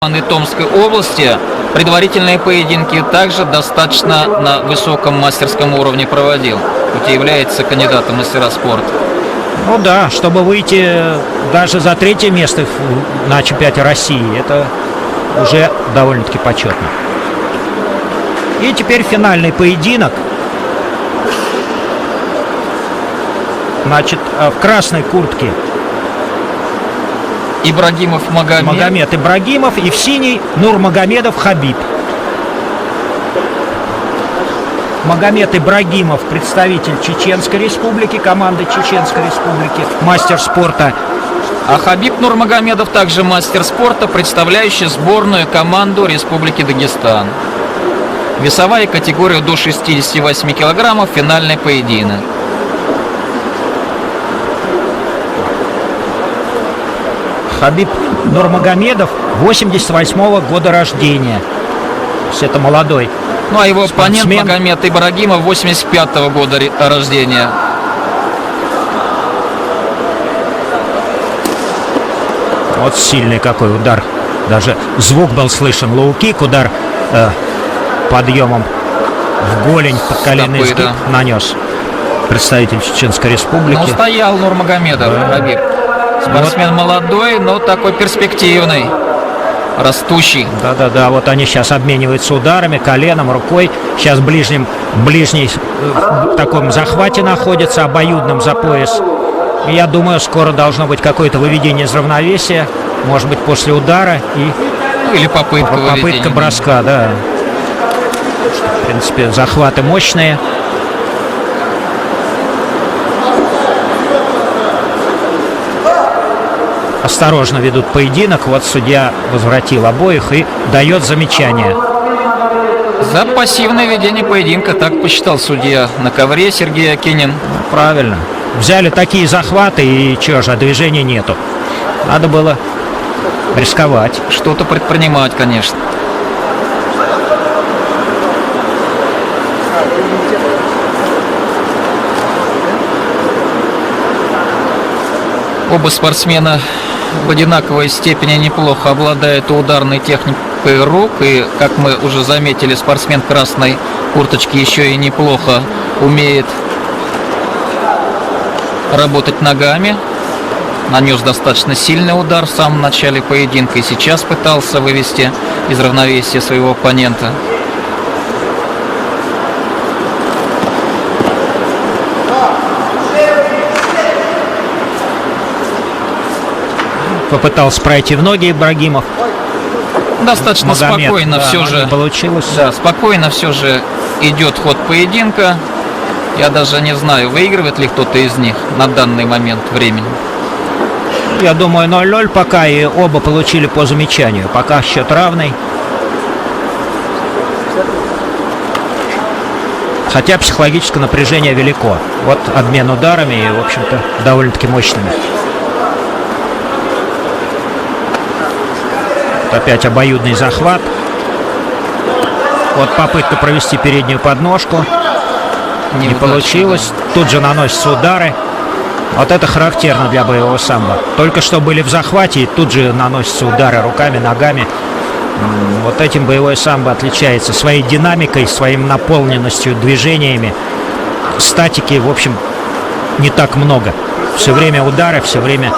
Томской области предварительные поединки также достаточно на высоком мастерском уровне проводил, хоть и является кандидатом в мастера спорта. Ну да, чтобы выйти даже за третье место на чемпионате России, это уже довольно-таки почетно. И теперь финальный поединок. Значит, в красной куртке Ибрагимов Магомед Ибрагимов и в синий Нурмагомедов Хабиб. Магомед Ибрагимов, представитель Чеченской Республики, команды Чеченской Республики, мастер спорта. А Хабиб Нурмагомедов также мастер спорта, представляющий сборную команду Республики Дагестан. Весовая категория до 68 килограммов, финальный поединок. Хабиб Нурмагомедов 88-го года рождения. То есть это молодой. Ну а его оппонент спортсмен. Магомед Ибрагимов 85-го года рождения. Вот сильный какой удар. Даже звук был слышен. Лоу-кик, удар подъемом в голень под коленный сгиб нанес представитель Чеченской Республики. Ну, стоял Нурмагомедов, Хабиб. Спортсмен молодой, но такой перспективный, растущий. Да-да-да, вот они сейчас обмениваются ударами, коленом, рукой. Сейчас ближний в таком захвате находится, обоюдном за пояс. И я думаю, скоро должно быть какое-то выведение из равновесия. Может быть, после удара и или попытка броска, да. В принципе, захваты мощные. Осторожно ведут поединок. Вот судья возвратил обоих и дает замечание. За пассивное ведение поединка, так посчитал судья на ковре Сергей Акинин. Правильно. Взяли такие захваты, и чего же, движения нету. Надо было рисковать. Что-то предпринимать, конечно. Оба спортсмена в одинаковой степени неплохо обладают ударной техникой рук. И, как мы уже заметили, спортсмен красной курточки еще и неплохо умеет работать ногами. Нанес достаточно сильный удар в самом начале поединка и сейчас пытался вывести из равновесия своего оппонента. Попытался пройти в ноги Ибрагимов. Достаточно Магомед, спокойно все же. Не получилось. Да, спокойно все же идет ход поединка. Я даже не знаю, выигрывает ли кто-то из них на данный момент времени. Я думаю, 0-0 пока, и оба получили по замечанию. Пока счет равный. Хотя психологическое напряжение велико. Вот обмен ударами и, в общем-то, довольно-таки мощными. Вот опять обоюдный захват. Вот попытка провести переднюю подножку. Не получилось. Тут же наносятся удары. Вот это характерно для боевого самбо. Только что были в захвате, и тут же наносятся удары руками, ногами. Вот этим боевое самбо отличается. Своей динамикой, своим наполненностью, движениями. Статики, в общем, не так много. Все время удары, все время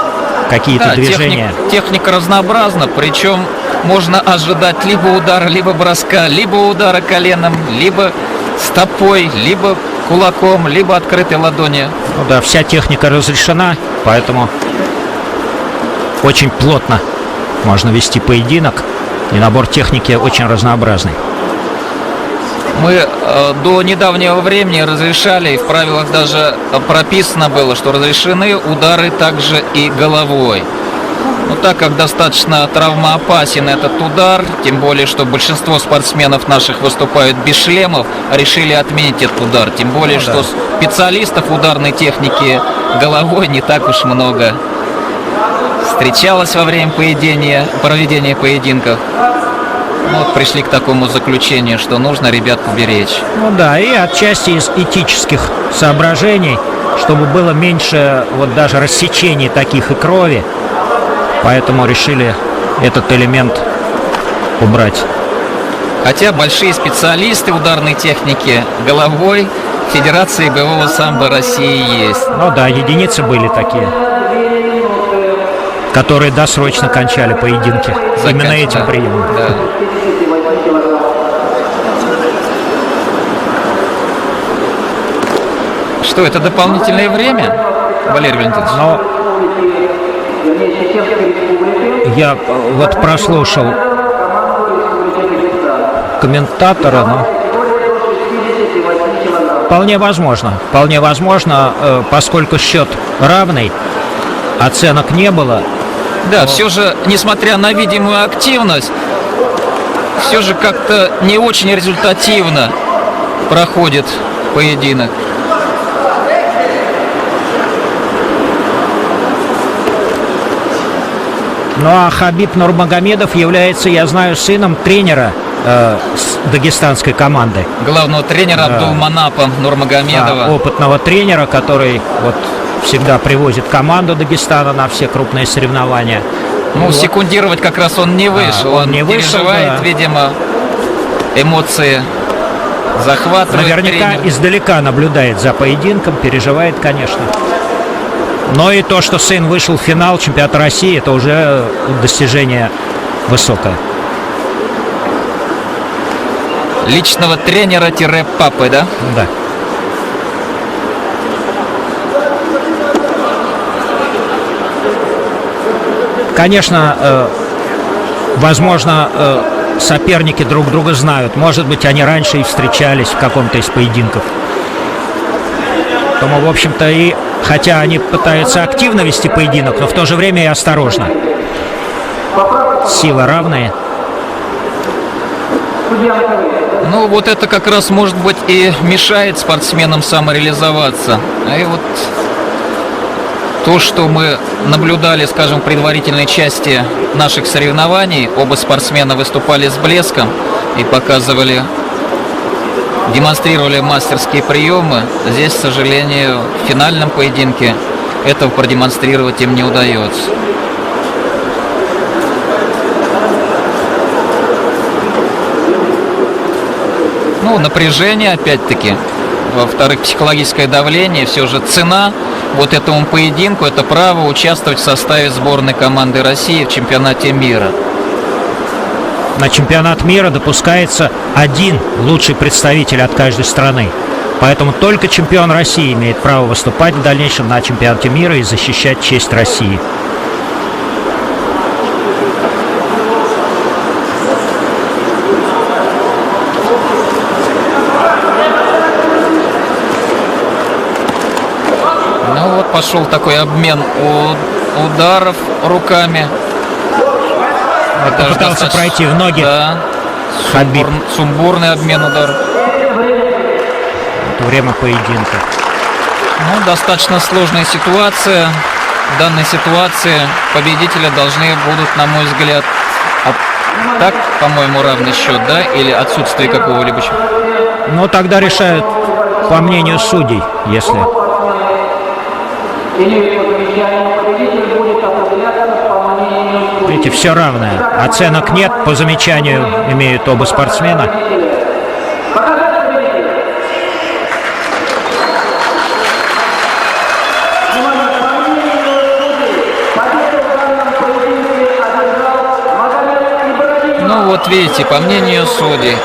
какие-то движения. Техника разнообразна, причем можно ожидать либо удара, либо броска, либо удара коленом, либо стопой, либо кулаком, либо открытой ладонью. Ну да, вся техника разрешена, поэтому очень плотно можно вести поединок, и набор техники очень разнообразный. Мы до недавнего времени разрешали, и в правилах даже прописано было, что разрешены удары также и головой. Но так как достаточно травмоопасен этот удар, тем более, что большинство спортсменов наших выступают без шлемов, решили отменить этот удар. Тем более, что специалистов ударной техники головой не так уж много встречалось во время проведения поединков. Вот пришли к такому заключению, что нужно ребят поберечь. Ну да, и отчасти из этических соображений, чтобы было меньше вот даже рассечений таких и крови. Поэтому решили этот элемент убрать. Хотя большие специалисты ударной техники головой в Федерации боевого самбо России есть. Ну да, единицы были такие, которые досрочно кончали поединки. Именно этим приемом. Да. Что, это дополнительное время, Валерий Валентинович? Но я вот прослушал комментатора, но вполне возможно, поскольку счет равный, оценок не было. Да, все же, несмотря на видимую активность, все же как-то не очень результативно проходит поединок. Ну а Хабиб Нурмагомедов является, я знаю, сыном тренера дагестанской команды. Главного тренера Абдулманапа Нурмагомедова. Да, опытного тренера, который вот всегда привозит команду Дагестана на все крупные соревнования. Ну, вот. Секундировать как раз он не вышел. Он не вышел, переживает, да. видимо, эмоции захватывает. Наверняка тренер. издалека наблюдает за поединком, переживает, конечно. Но и то, что сын вышел в финал чемпионата России, это уже достижение высокое. Личного тренера-папы, да? Да. Конечно, возможно, соперники друг друга знают. Может быть, они раньше и встречались в каком-то из поединков. Поэтому, в общем-то, и хотя они пытаются активно вести поединок, но в то же время и осторожно. Силы равные. Ну, вот это как раз, может быть, и мешает спортсменам самореализоваться. И вот то, что мы наблюдали, скажем, в предварительной части наших соревнований, оба спортсмена выступали с блеском и демонстрировали мастерские приемы. Здесь, к сожалению, в финальном поединке этого продемонстрировать им не удается. Ну, напряжение, опять-таки. Во-вторых, психологическое давление. Все же цена вот этому поединку – это право участвовать в составе сборной команды России в чемпионате мира. На чемпионат мира допускается один лучший представитель от каждой страны. Поэтому только чемпион России имеет право выступать в дальнейшем на чемпионате мира и защищать честь России. Ну вот пошел такой обмен ударов руками. Это Пытался пройти в ноги. Да. Хабиб. Сумбурный обмен ударов. Это время поединка. Ну, достаточно сложная ситуация. В данной ситуации победителя должны будут, на мой взгляд, так, по-моему, равный счет, да? Или отсутствие какого-либо счета? Но тогда решают, по мнению судей, если... Видите, все равное. Оценок нет, по замечанию имеют оба спортсмена. Ну вот видите, по мнению судей,